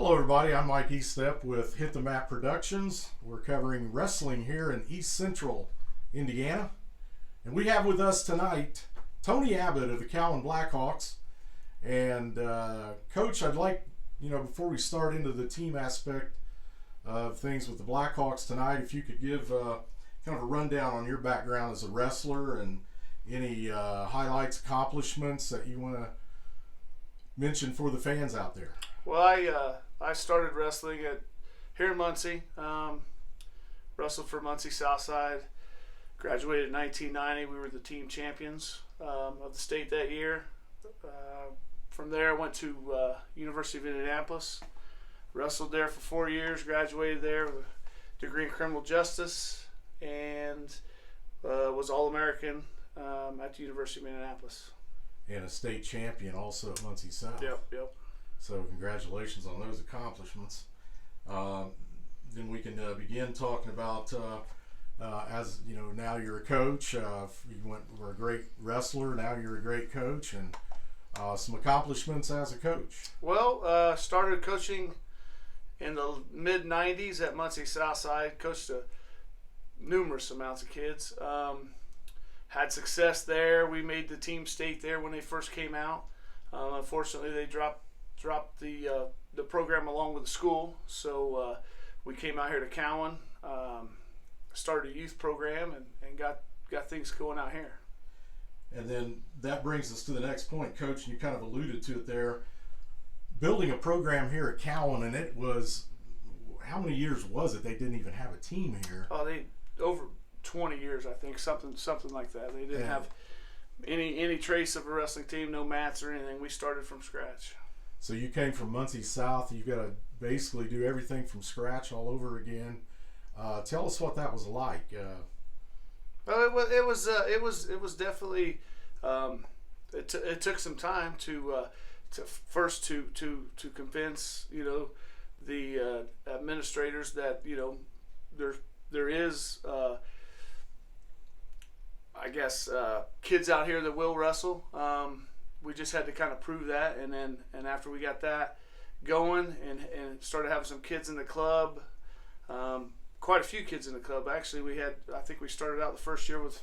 Hello everybody, I'm Mike Eastep with Hit the Mat Productions. We're covering wrestling here in East Central Indiana. And we have with us tonight Tony Abbott of the Cowan Blackhawks. And Coach, I'd like, before we start into the team aspect of things with the Blackhawks tonight, if you could give kind of a rundown on your background as a wrestler and any highlights, accomplishments that you want to mention for the fans out there. Well, I started wrestling here in Muncie. Wrestled for Muncie Southside. Graduated in 1990. We were the team champions of the state that year. From there, I went to University of Indianapolis. Wrestled there for 4 years. Graduated there with a degree in criminal justice, and was All-American at the University of Indianapolis. And a state champion also at Muncie South. Yep. So congratulations on those accomplishments. Then we can begin talking about, as you know, now you're a coach. You were a great wrestler. Now you're a great coach, and some accomplishments as a coach. Well, started coaching in the mid '90s at Muncie Southside. Coached numerous amounts of kids. Had success there. We made the team state there when they first came out. Unfortunately, they dropped the program along with the school, so we came out here to Cowan, started a youth program, and got things going out here. And then that brings us to the next point, Coach. You kind of alluded to it there. Building a program here at Cowan, and it was, how many years was it they didn't even have a team here? They over 20 years, I think, something like that. They didn't have any trace of a wrestling team, no mats or anything. We started from scratch. So you came from Muncie South. You've got to basically do everything from scratch all over again. Tell us what that was like. Well, it was definitely. It took some time to convince the administrators that there is kids out here that will wrestle. We just had to kind of prove that, and after we got that going and started having some kids in the club, quite a few kids in the club. Actually, I think we started out the first year with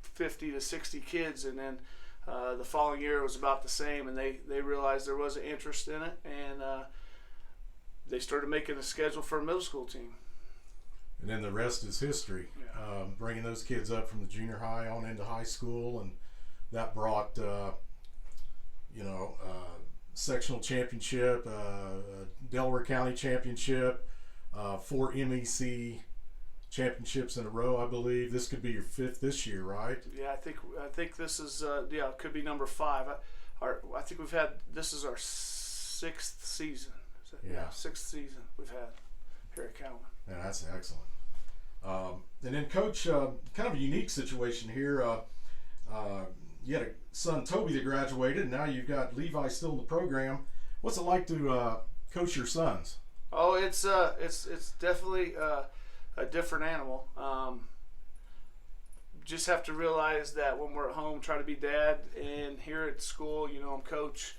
50 to 60 kids, and then the following year it was about the same, and they realized there was an interest in it, and they started making a schedule for a middle school team. And then the rest is history. Yeah. Bringing those kids up from the junior high on into high school, and that brought sectional championship, Delaware County championship, 4 MEC championships in a row, I believe. This could be your 5th this year, right? Yeah, I think this is it could be number 5. I think this is our 6th season. Yeah, 6th season we've had here at Cowan. Yeah, that's excellent. And then, Coach, kind of a unique situation here. You had a son, Toby, that graduated, and now you've got Levi still in the program. What's it like to coach your sons? Oh, it's definitely a different animal. Just have to realize that when we're at home, try to be dad, and here at school, I'm coach.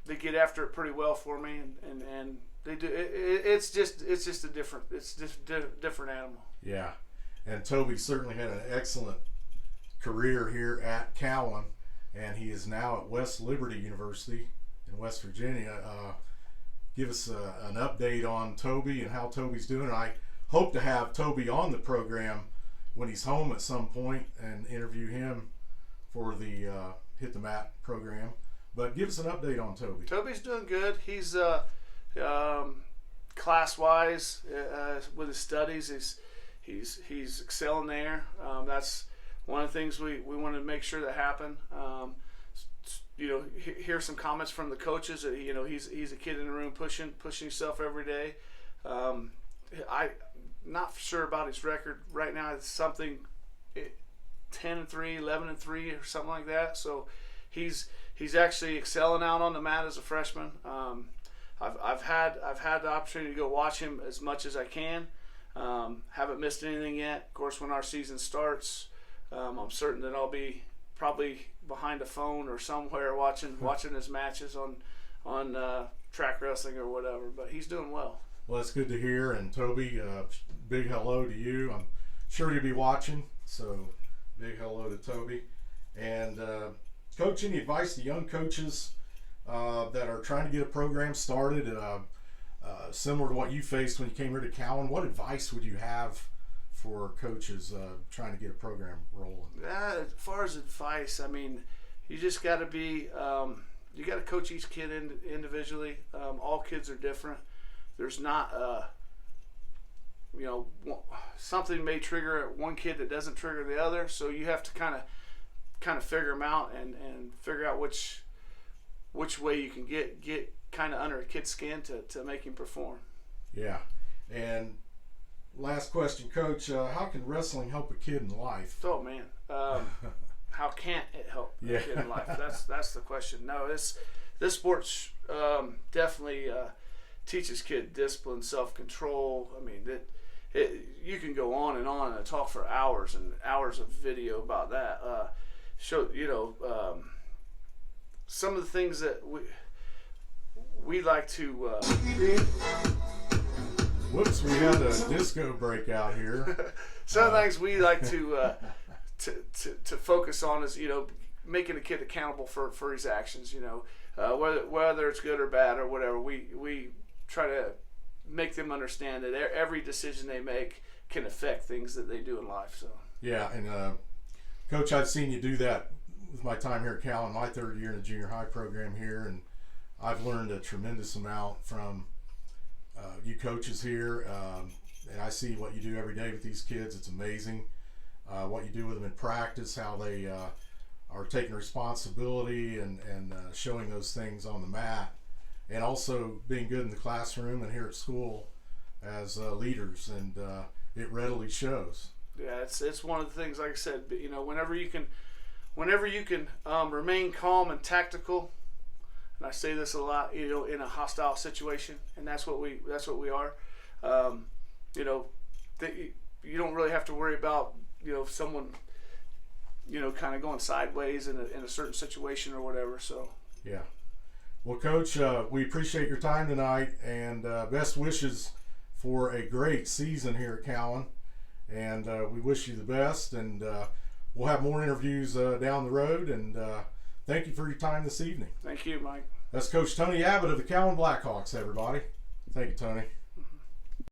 They get after it pretty well for me, and they do. It's just a different animal. Yeah. And Toby certainly had an excellent career here at Cowan, and he is now at West Liberty University in West Virginia. Give us an update on Toby and how Toby's doing. I hope to have Toby on the program when he's home at some point and interview him for the Hit the Mat program. But give us an update on Toby. Toby's doing good. He's class-wise with his studies. He's excelling there. That's one of the things we wanted to make sure that happened. Hear some comments from the coaches that he's a kid in the room pushing himself every day. I'm not sure about his record right now. It's something 10-3, 11-3, or something like that. So he's actually excelling out on the mat as a freshman. I've had the opportunity to go watch him as much as I can. Haven't missed anything yet. Of course, when our season starts, I'm certain that I'll be probably behind a phone or somewhere watching his matches on track wrestling or whatever. But he's doing well. Well, that's good to hear. And Toby, big hello to you. I'm sure you'll be watching, so big hello to Toby. And Coach, any advice to young coaches that are trying to get a program started, similar to what you faced when you came here to Cowan? What advice would you have for coaches trying to get a program rolling? As far as advice, I mean, you just got to be, you got to coach each kid individually. All kids are different. There's not, something may trigger one kid that doesn't trigger the other. So you have to kind of figure them out and figure out which way you can get kind of under a kid's skin to make him perform. Yeah. And last question, Coach, how can wrestling help a kid in life? Oh, man. How can't it help a kid in life? That's the question. No, this sport definitely teaches kid discipline, self-control. I mean, you can go on and talk for hours and hours of video about that. Some of the things that we like to Whoops, we had a disco breakout here. Some of the things we like to focus on is, making a kid accountable for his actions, whether it's good or bad or whatever. We try to make them understand that every decision they make can affect things that they do in life. So yeah, and Coach, I've seen you do that with my time here at Cowan, my third year in the junior high program here, and I've learned a tremendous amount from you coaches here, and I see what you do every day with these kids. It's amazing what you do with them in practice, how they are taking responsibility and showing those things on the mat, and also being good in the classroom and here at school as leaders, and it readily shows. Yeah, it's one of the things, like I said, whenever you can remain calm and tactical, and I say this a lot, in a hostile situation, and that's what we are. You don't really have to worry about someone kind of going sideways in a certain situation or whatever. So yeah. Well, Coach, we appreciate your time tonight, and best wishes for a great season here at Cowan, and we wish you the best, and we'll have more interviews down the road, and thank you for your time this evening. Thank you, Mike. That's Coach Tony Abbott of the Cowan Blackhawks, everybody. Thank you, Tony.